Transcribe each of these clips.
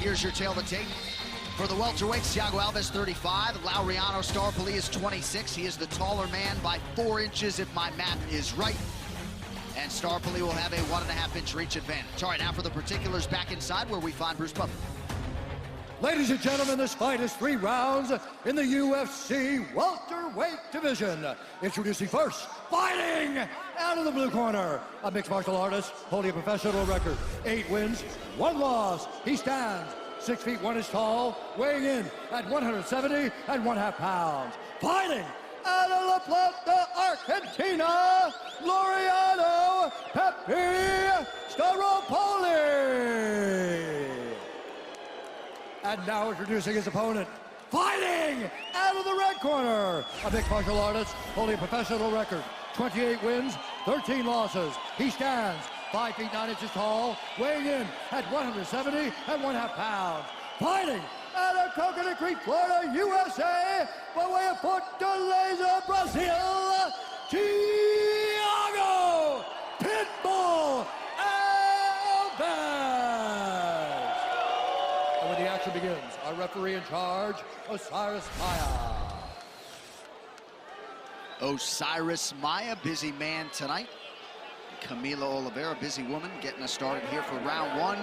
here's your tail of the tape. For the welterweights, Thiago Alves, 35. Laureano Staropoli is 26. He is the taller man by 4 inches, if my math is right. And Staropoli will have a 1.5-inch reach advantage. All right, now for the particulars back inside where we find Bruce Butler. Ladies and gentlemen, this fight is 3 rounds in the UFC welterweight division. Introducing first, fighting out of the blue corner, a mixed martial artist holding a professional record. 8 wins, 1 loss. He stands 6 feet 1 inch tall, weighing in at 170.5 pounds. Fighting out of La Plata, Argentina, Laureano Staropoli. And now introducing his opponent, fighting out of the red corner, a mixed martial artist holding a professional record. 28 wins, 13 losses. He stands 5 feet 9 inches tall, weighing in at 170.5 pounds. Fighting out of Coconut Creek, Florida, USA, by way of Fortaleza, Brazil, Thiago Pitbull Alves. And when the action begins, our referee in charge, Osiris Maya. Osiris Maya, busy man tonight. Camila Oliveira, busy woman, getting us started here for round 1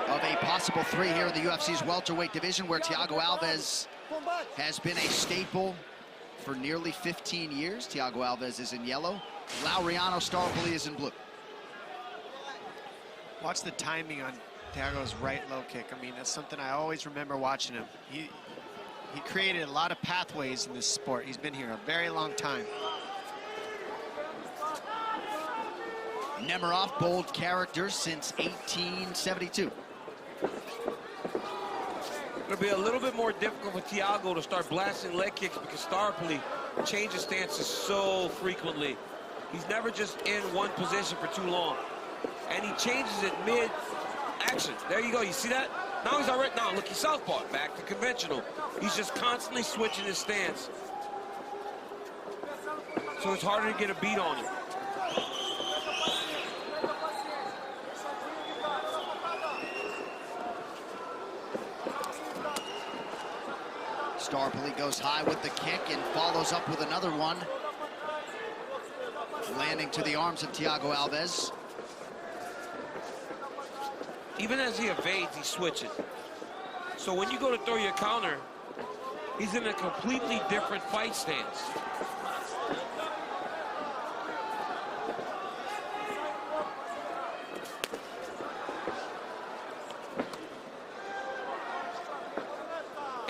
of a possible 3 here in the UFC's welterweight division, where Thiago Alves has been a staple for nearly 15 years. Thiago Alves is in yellow. Laureano Staropoli is in blue. Watch the timing on Thiago's right low kick. I mean, that's something I always remember watching him. He created a lot of pathways in this sport. He's been here a very long time. Nemiroff, bold character since 1872. It'll be a little bit more difficult for Thiago to start blasting leg kicks because Staropoli changes stances so frequently. He's never just in one position for too long. And he changes it mid-action. There you go, you see that? Now he's already, now look, he's southpaw, back to conventional. He's just constantly switching his stance. So it's harder to get a beat on him. Staropoli goes high with the kick and follows up with another one, landing to the arms of Thiago Alves. Even as he evades, he switches. So when you go to throw your counter, he's in a completely different fight stance.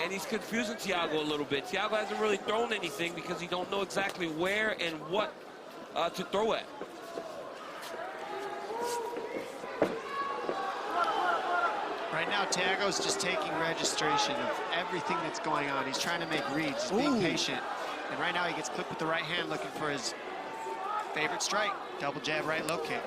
And he's confusing Thiago a little bit. Thiago hasn't really thrown anything because he don't know exactly where and what to throw at. Right now, Thiago's just taking registration of everything that's going on. He's trying to make reads, he's being patient. And right now he gets clipped with the right hand looking for his favorite strike. Double jab, right low kick.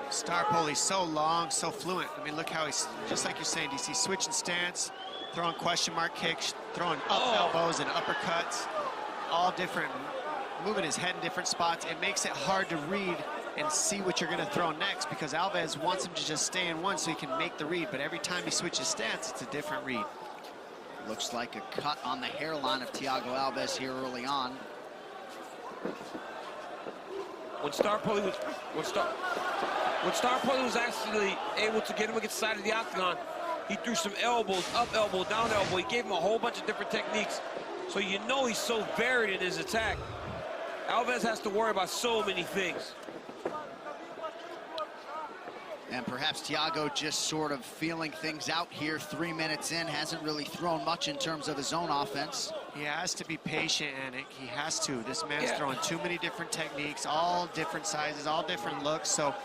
Staropoli's so long, so fluent. I mean, look how he's, just like you're saying, DC, switching stance, throwing question mark kicks, throwing up elbows and uppercuts, all different, moving his head in different spots. It makes it hard to read and see what you're gonna throw next because Alves wants him to just stay in one so he can make the read, but every time he switches stance, it's a different read. Looks like a cut on the hairline of Thiago Alves here early on. When Staropoli was actually able to get him against the side of the octagon, he threw some elbows, up elbow, down elbow. He gave him a whole bunch of different techniques. So you know he's so varied in his attack. Alves has to worry about so many things. And perhaps Thiago just sort of feeling things out here 3 minutes in, hasn't really thrown much in terms of his own offense. He has to be patient, and he has to. This man's throwing too many different techniques, all different sizes, all different looks. So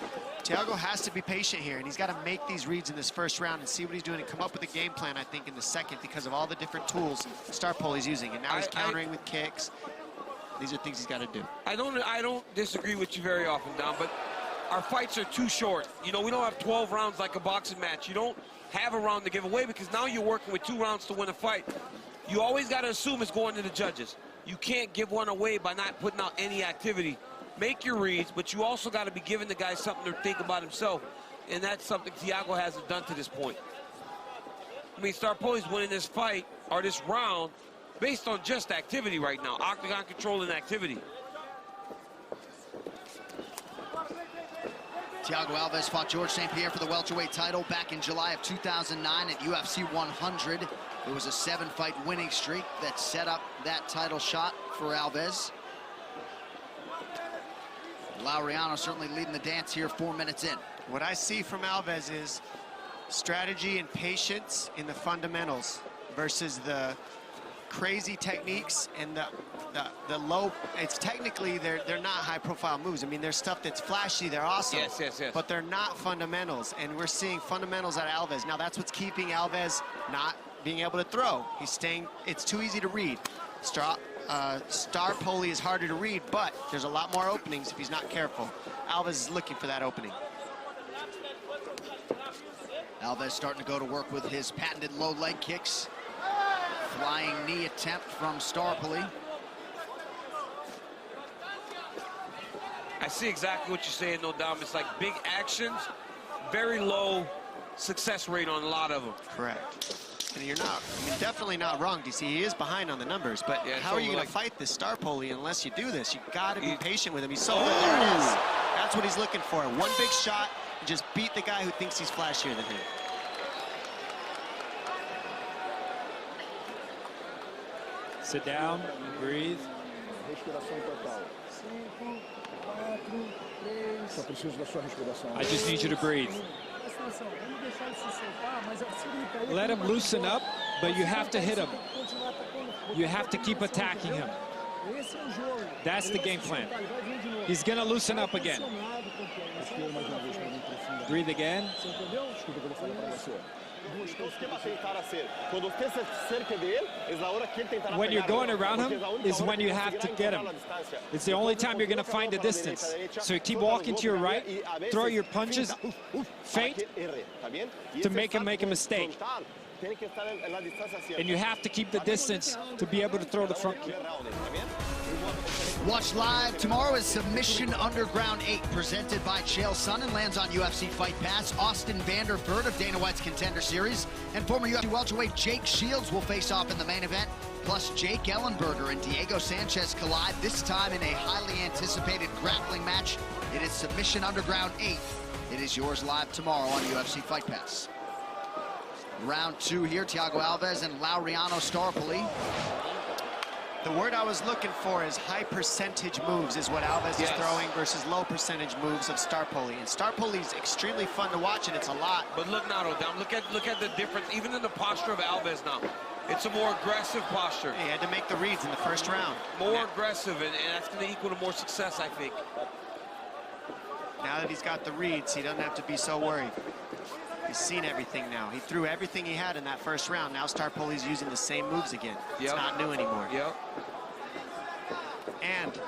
Thiago has to be patient here, and he's got to make these reads in this first round and see what he's doing and come up with a game plan, I think, in the second because of all the different tools Staropoli's using. And now he's countering with kicks. These are things he's got to do. I don't disagree with you very often, Don, but our fights are too short. You know, we don't have 12 rounds like a boxing match. You don't have a round to give away because now you're working with 2 rounds to win a fight. You always got to assume it's going to the judges. you can't give one away by not putting out any activity. Make your reads, but you also got to be giving the guy something to think about himself, and that's something Thiago hasn't done to this point. I mean, Staropoli's winning this fight, or this round, based on just activity right now, octagon control and activity. Thiago Alves fought George St. Pierre for the welterweight title back in July of 2009 at UFC 100. It was a 7-fight winning streak that set up that title shot for Alves. Laureano certainly leading the dance here 4 minutes in. What I see from Alves is strategy and patience in the fundamentals versus the crazy techniques and the low. It's technically they're not high-profile moves. I mean, there's stuff that's flashy. They're awesome. Yes. But they're not fundamentals, and we're seeing fundamentals out of Alves. Now that's what's keeping Alves not being able to throw. He's staying. It's too easy to read. Staropoli is harder to read, but there's a lot more openings if he's not careful. Alves is looking for that opening. Alves starting to go to work with his patented low leg kicks. Flying knee attempt from Staropoli. I see exactly what you're saying, no doubt. It's like big actions, very low success rate on a lot of them. Correct. And you're definitely not wrong, DC. He is behind on the numbers, but yeah, how are you going to fight this Staropoli unless you do this? You got to be patient with him. He's so good. There it is. That's what he's looking for. One big shot and just beat the guy who thinks he's flashier than him. Sit down, breathe. I just need you to breathe. Let him loosen up, but you have to hit him. You have to keep attacking him. That's the game plan. He's gonna loosen up again. Breathe again. When you're going around him is when you have to get him. It's the only time you're going to find the distance. So you keep walking to your right, throw your punches, feint to make him make a mistake. And you have to keep the distance to be able to throw the front kick. Watch live tomorrow is Submission Underground 8, presented by Chael Sonnen, lands on UFC Fight Pass. Austin Vanderford of Dana White's Contender Series and former UFC welterweight Jake Shields will face off in the main event. Plus, Jake Ellenberger and Diego Sanchez collide, this time in a highly anticipated grappling match. It is Submission Underground 8. It is yours live tomorrow on UFC Fight Pass. Round 2 here, Thiago Alves and Laureano Staropoli. The word I was looking for is high percentage moves is what Alves is throwing versus low percentage moves of Staropoli. And Staropoli's extremely fun to watch, and it's a lot. But look now, Dom, look at the difference, even in the posture of Alves now. It's a more aggressive posture. He had to make the reads in the first round. More aggressive, and that's going to equal to more success, I think. Now that he's got the reads, he doesn't have to be so worried. He's seen everything now. He threw everything he had in that first round. Now Staropoli's using the same moves again. It's not new anymore. And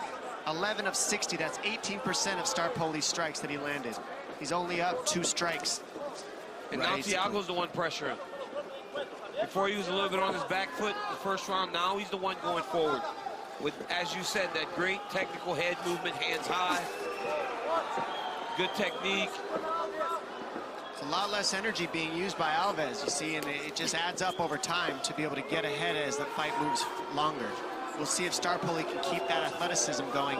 11 of 60, that's 18% of Staropoli's strikes that he landed. He's only up 2 strikes. And now Thiago's the one pressuring. Before he was a little bit on his back foot the first round, now he's the one going forward. With, as you said, that great technical head movement, hands high, good technique. A lot less energy being used by Alves, you see, and it just adds up over time to be able to get ahead as the fight moves longer. We'll see if Staropoli can keep that athleticism going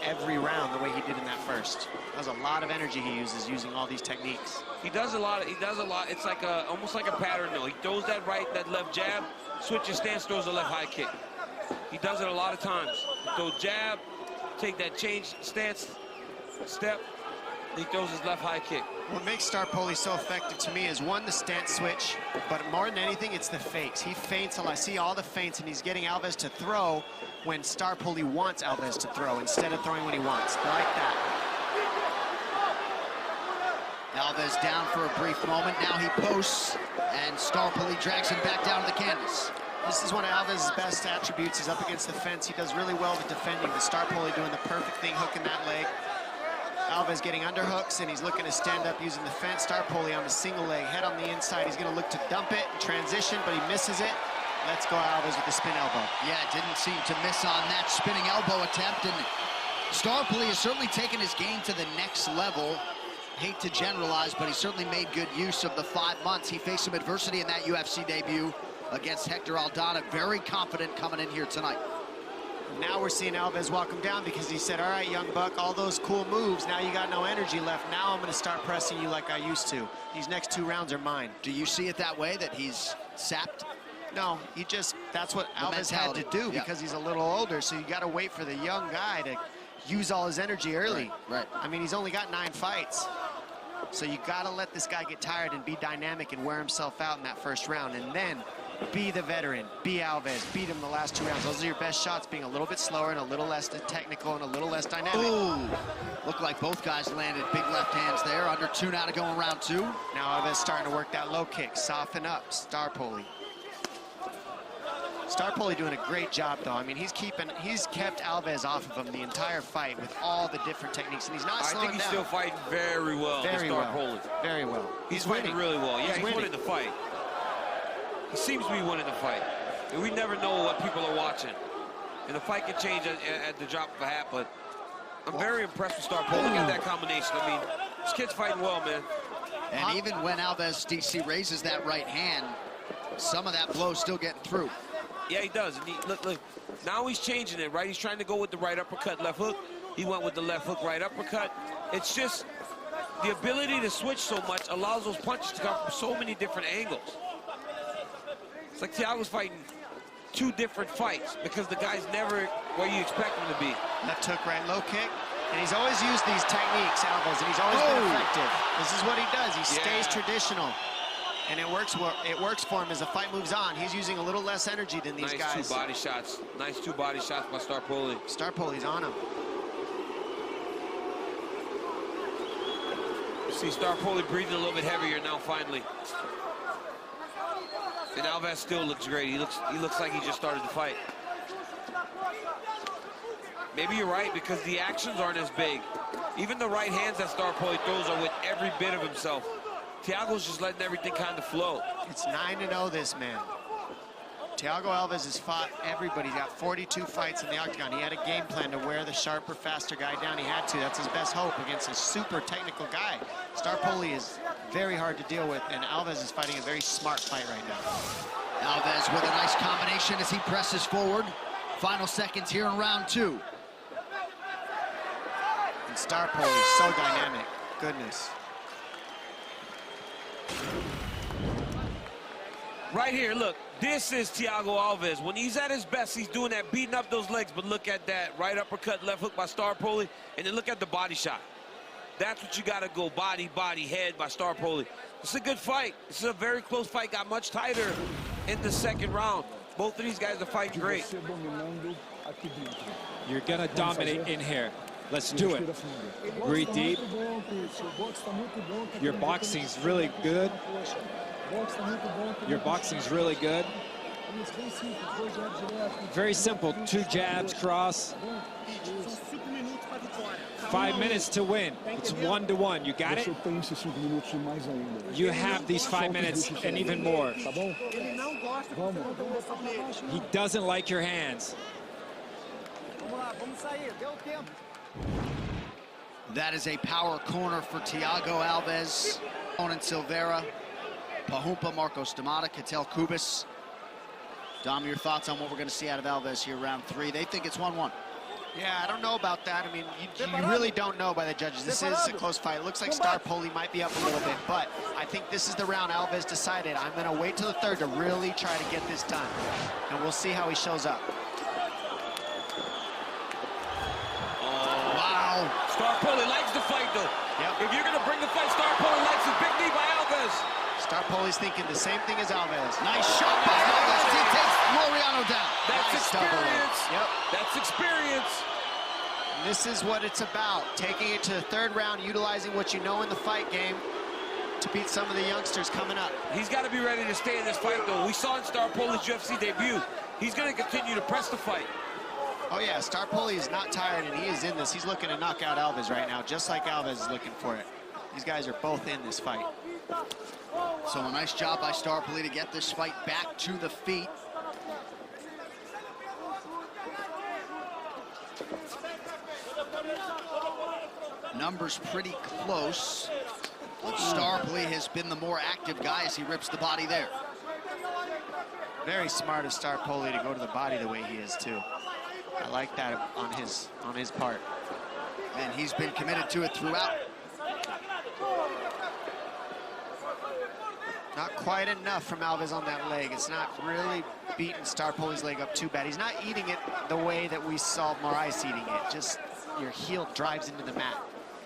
every round the way he did in that first. That was a lot of energy he uses using all these techniques. He does a lot. It's like almost like a pattern though. He throws that right, that left jab, switches stance, throws a left high kick. He does it a lot of times. Throw jab, take that change stance, step, he throws his left high kick. What makes Staropoli so effective to me is, one, the stance switch, but more than anything, it's the fakes. He feints, I see all the feints, and he's getting Alves to throw when Staropoli wants Alves to throw instead of throwing when he wants. I like that. Alves down for a brief moment. Now he posts, and Staropoli drags him back down to the canvas. This is one of Alves' best attributes. He's up against the fence. He does really well with defending, but Staropoli doing the perfect thing, hooking that leg. Alves getting underhooks, and he's looking to stand up using the fence. Staropoli on the single leg, head on the inside. He's going to look to dump it, transition, but he misses it. Let's go Alves with the spin elbow. Yeah, didn't seem to miss on that spinning elbow attempt, and Staropoli has certainly taken his game to the next level. Hate to generalize, but he certainly made good use of the 5 months. He faced some adversity in that UFC debut against Hector Aldana. Very confident coming in here tonight. Now we're seeing Alves walk him down because he said, all right, young buck, all those cool moves, now you got no energy left. Now I'm going to start pressing you like I used to. These next 2 rounds are mine. Do you see it that way, that he's sapped? No, that's what Alves had to do because he's a little older, so you got to wait for the young guy to use all his energy early. Right. I mean, he's only got 9 fights. So you got to let this guy get tired and be dynamic and wear himself out in that first round, and then be the veteran, be Alves, beat him the last 2 rounds. Those are your best shots, being a little bit slower and a little less technical and a little less dynamic. Ooh, looked like both guys landed big left hands there. Under 2 now to go in round 2. Now Alves starting to work that low kick, soften up, Staropoli. Staropoli doing a great job, though. I mean, he's kept Alves off of him the entire fight with all the different techniques, and he's not slowing down. I think he's still fighting very well. Very Staropoli. well. Very well. He's fighting really well. Yeah, he's winning the fight. He seems to be winning the fight. And we never know what people are watching. And the fight can change at the drop of a hat, but I'm very impressed with Staropoli. Look at that combination. I mean, this kid's fighting well, man. And even when Alves, DC, raises that right hand, some of that blow's still getting through. Yeah, he does. And look, now he's changing it, right? He's trying to go with the right uppercut, left hook. He went with the left hook, right uppercut. It's just the ability to switch so much allows those punches to come from so many different angles. It's like Thiago's fighting 2 different fights because the guy's never where you expect him to be. Left hook, right low kick. And he's always used these techniques, Alves, and he's always been effective. This is what he does. He stays traditional. And it works for him as the fight moves on. He's using a little less energy than these guys. Nice 2 body shots. Nice 2 body shots by Staropoli. Staropoli's on him. See Staropoli breathing a little bit heavier now, finally. And Alves still looks great. He looks like he just started the fight. Maybe you're right, because the actions aren't as big. Even the right hands that Staropoli throws are with every bit of himself. Thiago's just letting everything kind of flow. It's 9-0, this man. Thiago Alves has fought everybody. He's got 42 fights in the octagon. He had a game plan to wear the sharper, faster guy down. He had to. That's his best hope against a super technical guy. Staropoli is very hard to deal with, and Alves is fighting a very smart fight right now. Alves with a nice combination as he presses forward. Final seconds here in round 2. And Staropoli is so dynamic. Goodness. Right here, look, this is Thiago Alves. When he's at his best, he's doing that, beating up those legs, but look at that right uppercut, left hook by Staropoli, and then look at the body shot. That's what you got to go, body, head by Staropoli. It's a good fight. This is a very close fight, got much tighter in the 2nd round. Both of these guys are fighting great. You're going to dominate in here. Let's do it. Breathe deep. Your boxing's really good. Your boxing's really good. Very simple. 2 jabs, cross. 5 minutes to win. It's 1-1. You got it? You have these 5 minutes and even more. He doesn't like your hands. That is a power corner for Thiago Alves. Onan Silveira, Pahumpa, Marcos D'Amata, Catel Kubis. Dom, your thoughts on what we're going to see out of Alves here, round 3? They think it's 1-1. Yeah, I don't know about that. I mean, you really don't know by the judges. This is a close fight. It looks like Staropoli might be up a little bit, but I think this is the round Alves decided. I'm going to wait till the 3rd to really try to get this done, and we'll see how he shows up. Wow. Staropoli likes the fight, though. Yep. If you're going to bring the fight, Staropoli likes a big knee by Alves. Staropoli's thinking the same thing as Alves. Nice shot by Alves. He takes Laureano down. That's Nice experience. Yep. That's experience. And this is what it's about, taking it to the 3rd round, utilizing what you know in the fight game to beat some of the youngsters coming up. He's got to be ready to stay in this fight, though. We saw in Staropoli's UFC debut. He's going to continue to press the fight. Oh, yeah, Staropoli is not tired, and he is in this. He's looking to knock out Alves right now, just like Alves is looking for it. These guys are both in this fight. So a nice job by Staropoli to get this fight back to the feet. Numbers pretty close, but Staropoli has been the more active guy as he rips the body there. Very smart of Staropoli to go to the body the way he is, too. I like that on his part. And he's been committed to it throughout. Not quite enough from Alves on that leg. It's not really beating Staropoli's leg up too bad. He's not eating it the way that we saw Moraes eating it. Just your heel drives into the mat.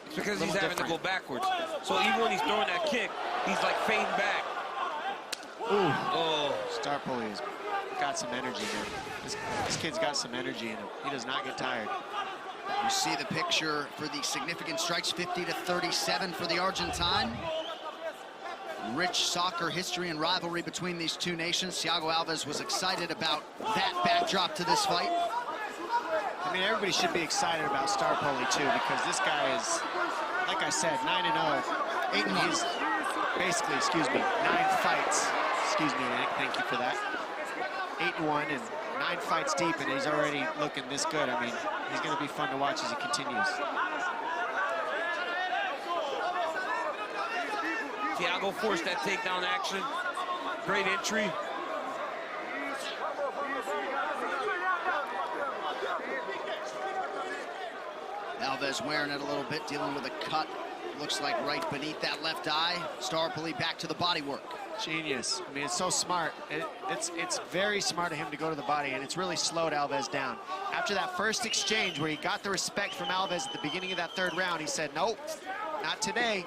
It's because he's having to go backwards. So even when he's throwing that kick, he's like fading back. Ooh. Oh, Staropoli has got some energy there. This kid's got some energy in him. He does not get tired. You see the picture for the significant strikes, 50-37 for the Argentine. Rich soccer history and rivalry between these two nations. Thiago Alves was excited about that backdrop to this fight. I mean, everybody should be excited about Staropoli too, because this guy is, like I said, 9-0. 8-1. He's basically, 9 fights. Excuse me, Nick, thank you for that. 8-1 and 9 fights deep, and he's already looking this good. I mean, he's going to be fun to watch as he continues. Thiago forced that takedown action. Great entry. Alves wearing it a little bit, dealing with a cut. Looks like right beneath that left eye. Staropoli back to the body work. Genius. I mean, it's so smart. It's very smart of him to go to the body, and it's really slowed Alves down. After that first exchange where he got the respect from Alves at the beginning of that 3rd round, he said, nope, not today.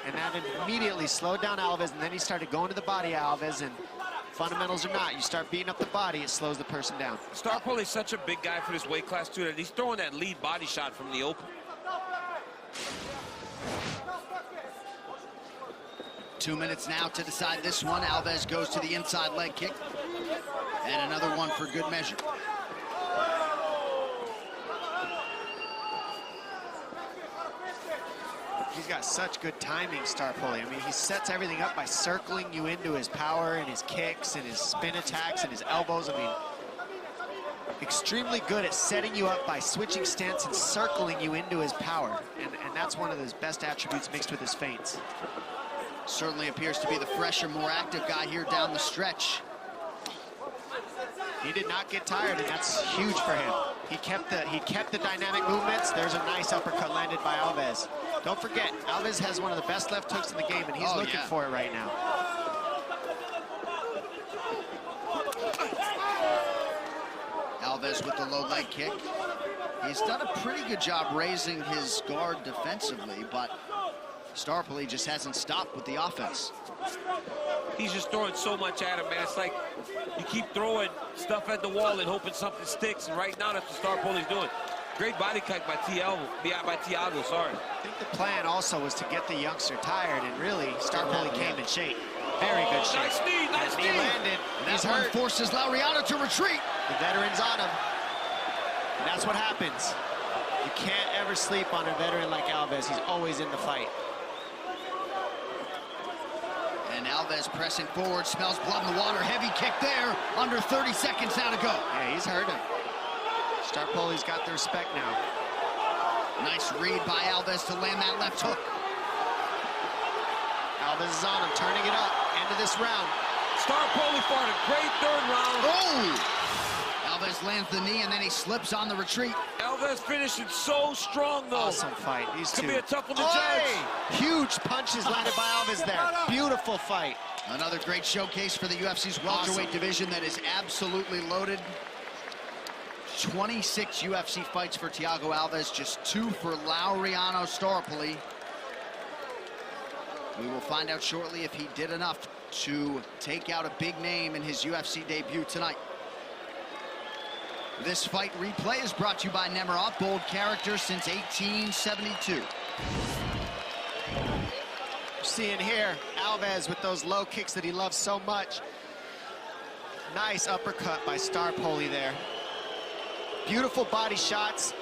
And that immediately slowed down Alves, and then he started going to the body, Alves, and fundamentals or not, you start beating up the body, it slows the person down. Staropoli is such a big guy for this weight class, too, that he's throwing that lead body shot from the open. 2 minutes now to decide this one. Alves goes to the inside leg kick. And another one for good measure. He's got such good timing, Staropoli. I mean, he sets everything up by circling you into his power and his kicks and his spin attacks and his elbows. I mean, extremely good at setting you up by switching stance and circling you into his power. And that's one of his best attributes mixed with his feints. Certainly appears to be the fresher, more active guy here down the stretch. He did not get tired, and that's huge for him. He kept the dynamic movements. There's a nice uppercut landed by Alves. Don't forget, Alves has one of the best left hooks in the game, and he's looking for it right now. Alves with the low leg kick. He's done a pretty good job raising his guard defensively, but Staropoli just hasn't stopped with the offense. He's just throwing so much at him, man. It's like you keep throwing stuff at the wall and hoping something sticks, and right now that's what Staropoli's doing. Great body cut by Thiago, sorry. I think the plan also was to get the youngster tired, and really, Staropoli came in shape. Very good shape. Nice knee, nice knee. Landed. That one forces Laureano to retreat. The veteran's on him. And that's what happens. You can't ever sleep on a veteran like Alves. He's always in the fight. And Alves pressing forward, smells blood in the water. Heavy kick there. Under 30 seconds now to go. Yeah, he's hurt him. Staropoli's got the respect now. Nice read by Alves to land that left hook. Alves is on him, turning it up. End of this round. Staropoli fought a great 3rd round. Oh! Alves lands the knee, and then he slips on the retreat. Alves finishing so strong, though. Awesome fight. These two. Could be a tough one to judge. Huge punches landed by Alves there. Beautiful fight. Another great showcase for the UFC's welterweight division that is absolutely loaded. 26 UFC fights for Thiago Alves, just 2 for Laureano Staropoli. We will find out shortly if he did enough to take out a big name in his UFC debut tonight. This fight replay is brought to you by Nemiroff, bold character since 1872. Seeing here, Alves with those low kicks that he loves so much. Nice uppercut by Staropoli there. Beautiful body shots,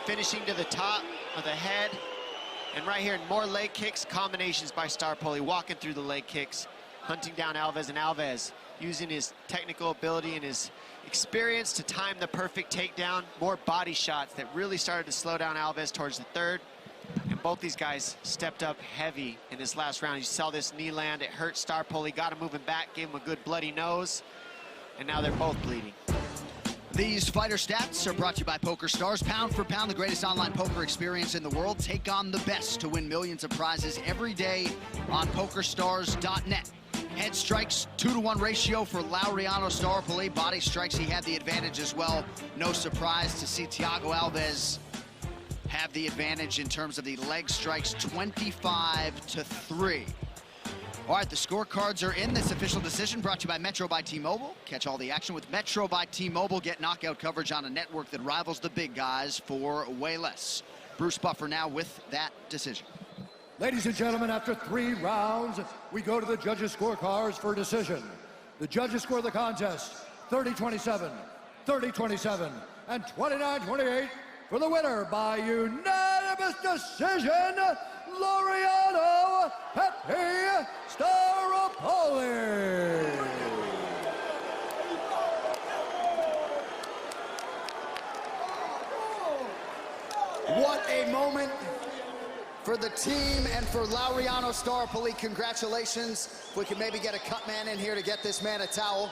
finishing to the top of the head. And right here, more leg kicks, combinations by Staropoli, walking through the leg kicks, hunting down Alves, and Alves using his technical ability and his experience to time the perfect takedown, more body shots that really started to slow down Alves towards the third. And both these guys stepped up heavy in this last round. You saw this knee land, it hurt Staropoli, got him moving back, gave him a good bloody nose, and now they're both bleeding. These fighter stats are brought to you by Poker Stars. Pound for pound, the greatest online poker experience in the world. Take on the best to win millions of prizes every day on PokerStars.net. Head strikes, 2-to-1 ratio for Laureano Staropoli. Body strikes, he had the advantage as well. No surprise to see Thiago Alves have the advantage in terms of the leg strikes, 25-3. All right, the scorecards are in this official decision brought to you by Metro by T-Mobile. Catch all the action with Metro by T-Mobile. Get knockout coverage on a network that rivals the big guys for way less. Bruce Buffer now with that decision. Ladies and gentlemen, after 3 rounds, we go to the judges' scorecards for a decision. The judges score the contest 30-27, 30-27, and 29-28 for the winner by unanimous decision, Laureano Staropoli. What a moment for the team and for Laureano Staropoli. Congratulations. If we can maybe get a cut man in here to get this man a towel.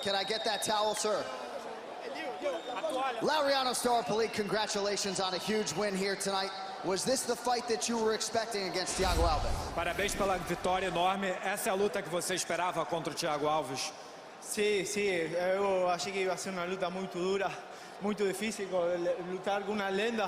Can I get that towel, sir? Laureano Staropoli, congratulations on a huge win here tonight. Was this the fight that you were expecting against Thiago Alves? Parabéns pela vitória enorme. Essa é a luta que você esperava contra o Thiago Alves? Sí, yo achei que iba a ser una luta muy dura, muy difícil, lutar con una lenda.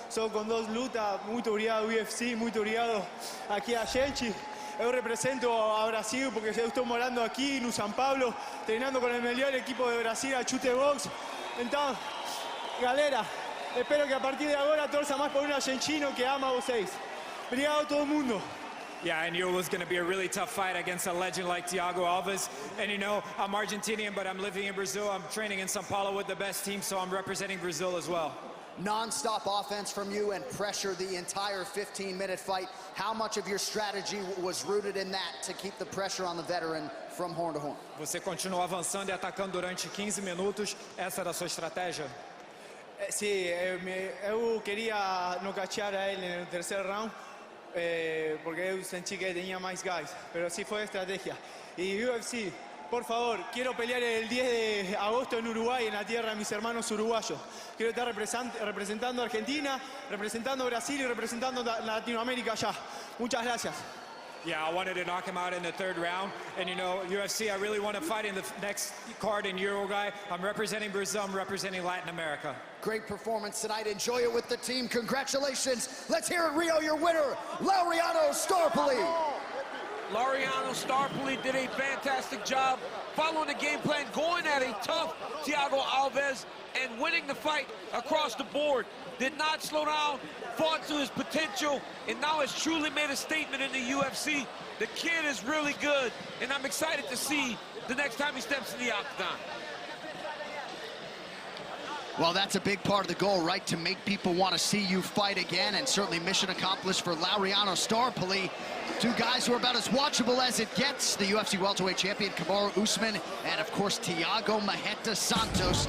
Só com 2 lutas, muito obrigado UFC, muito obrigado aqui a gente. Eu represento a Brasil porque eu estou morando aqui no São Paulo, treinando com o melhor equipo de Brasil, a Chute Box. Então, galera, espero que a partir de agora torça mais por um argentino que ama vocês. Obrigado a todo mundo. Yeah, I knew it was going to be a really tough fight against a legend like Thiago Alves. And you know, I'm Argentinian, but I'm living in Brazil. I'm training in São Paulo with the best team, so I'm representing Brazil as well. Non-stop offense from you and pressure the entire 15-minute fight. How much of your strategy was rooted in that to keep the pressure on the veteran from horn to horn? Você continuou avançando e atacando durante 15 minutos. Essa era a sua estratégia? Sí, eu quería nocachear a él en el tercer round porque eu sentí que tenía más guys, pero sí fue estrategia. Y UFC, por favor, quiero pelear el 10 de agosto en Uruguay, en la tierra de mis hermanos uruguayos. Quiero estar representando a Argentina, representando a Brasil y representando a Latinoamérica allá. Muchas gracias. Yeah, I wanted to knock him out in the 3rd round. And you know, UFC, I really want to fight in the next card in Uruguay. I'm representing Brazil, I'm representing Latin America. Great performance tonight. Enjoy it with the team. Congratulations. Let's hear it, Rio, your winner, Laureano Staropoli. Laureano Staropoli did a fantastic job following the game plan, going at a tough Thiago Alves and winning the fight across the board. Did not slow down, fought to his potential, and now has truly made a statement in the UFC. The kid is really good, and I'm excited to see the next time he steps in the octagon. Well, that's a big part of the goal, right? To make people want to see you fight again, and certainly mission accomplished for Laureano Staropoli. 2 guys who are about as watchable as it gets. The UFC welterweight champion, Kamaru Usman, and of course, Thiago Marreta Santos.